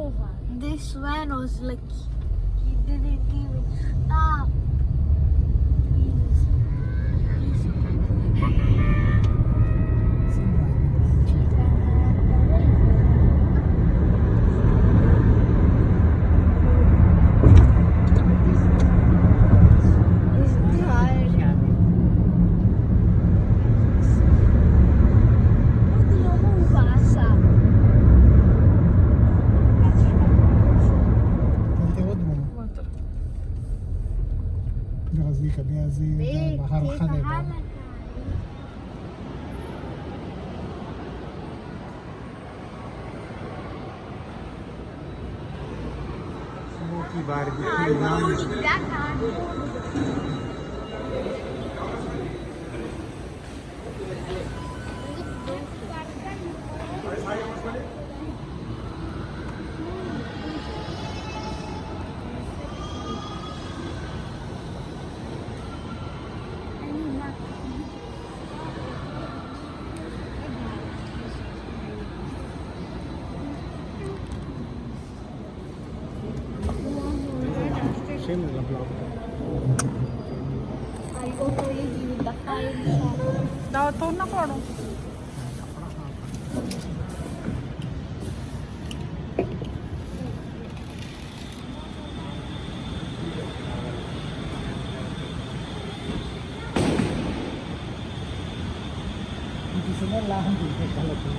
over. This van was lucky. He didn't even stop. Dato na ko ano? Hindi sila lahat dito talaga.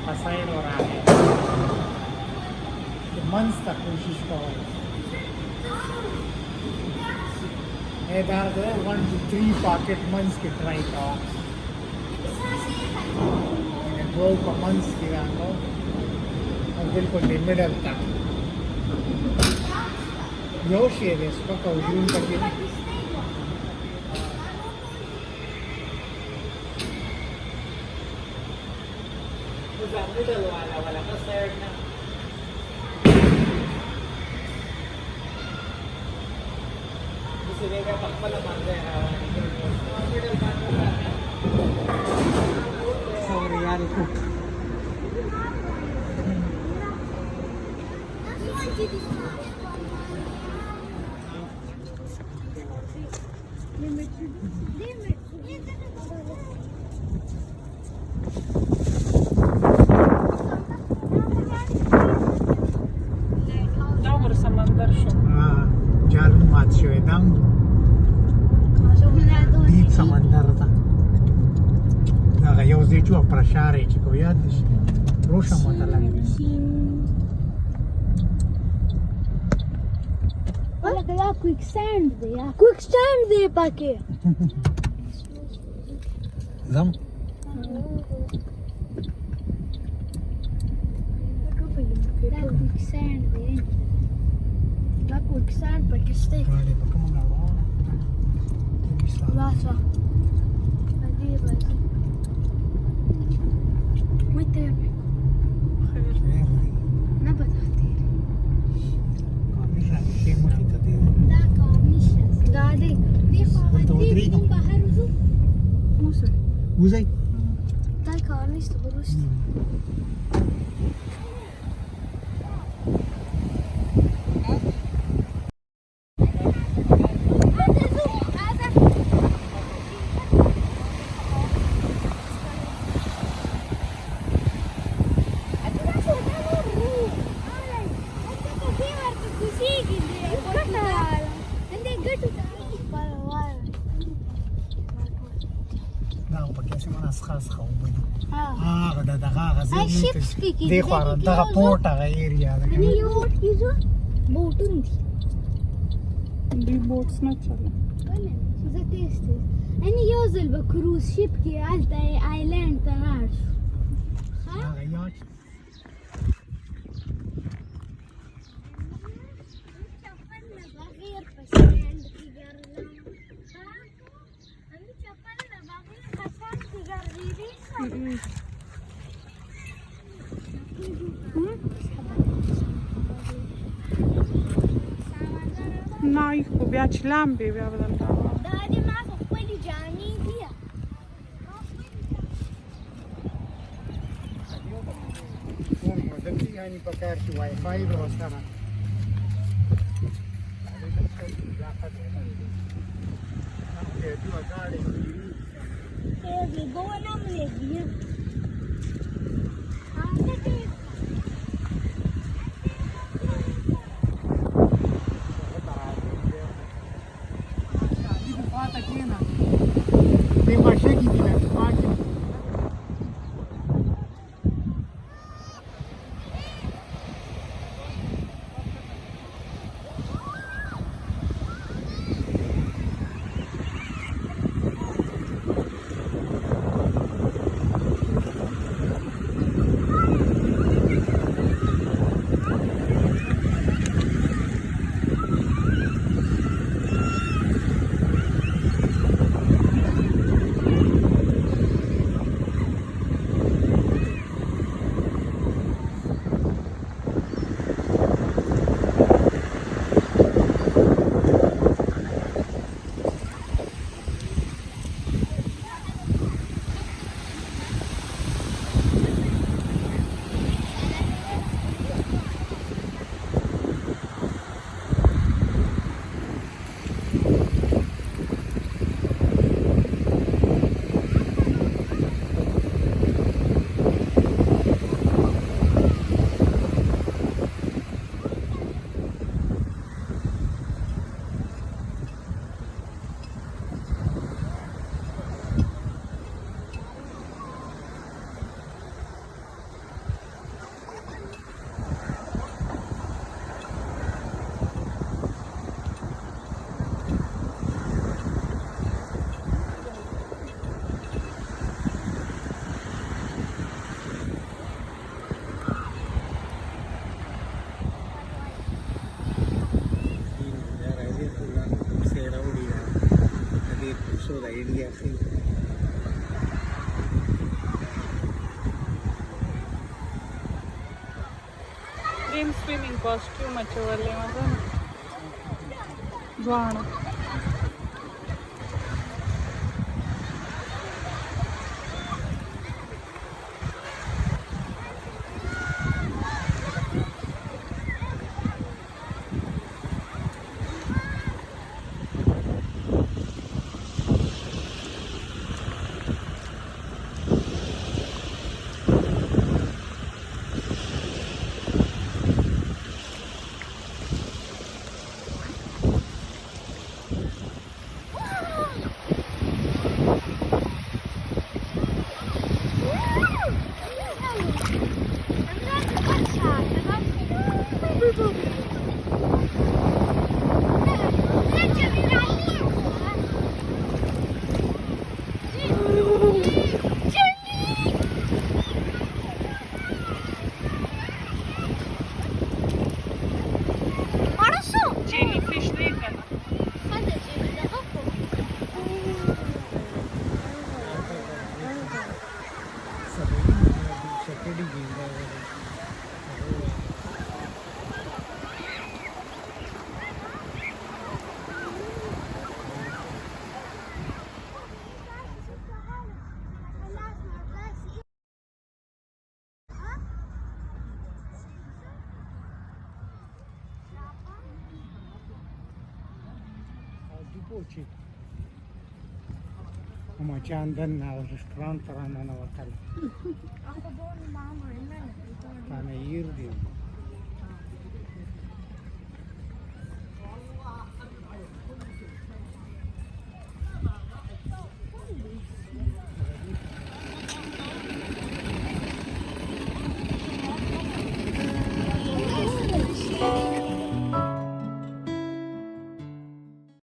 नक्कासाई हो रहा है मंच तक कोशिश करो इधर 1 to 3 pocket मंच के ट्राई करो दो को मंच के आंगो और बिल्कुल मिडल तक योशी है इसको कौन करके middle wala ka third na kasi may pakpalaman kaya middle pa sorry yari ko Deep समंदर था ना यो ज़ेचु अपराशारे चिको याद है रोशा मतला लगा quicksand दे पाके जम quicksand पाके स्टेक Lasa. وانت ما بتختار لا كاميش قاعدة دي بحر موسى وزي ده كاميش تبروش देखो रहा पोर्ट आ एरिया आणि बोट किजो बोटून दी बोट्स ना चला सुद्धा तेच आणि योजल बघ क्रूज शिप की आलता आयलँड तरार نه خو بیا چې لامبې بیا به دلته دا دې ما خو خپلې جامې دي دلته یعنی په کار کې وای فای وروسته ड्रीम स्विमिंग कॉस्ट्यूम अचवले मजा ځوانه پوچی اما چندن نه رستوران ترانه نه وکل تانه ایر دی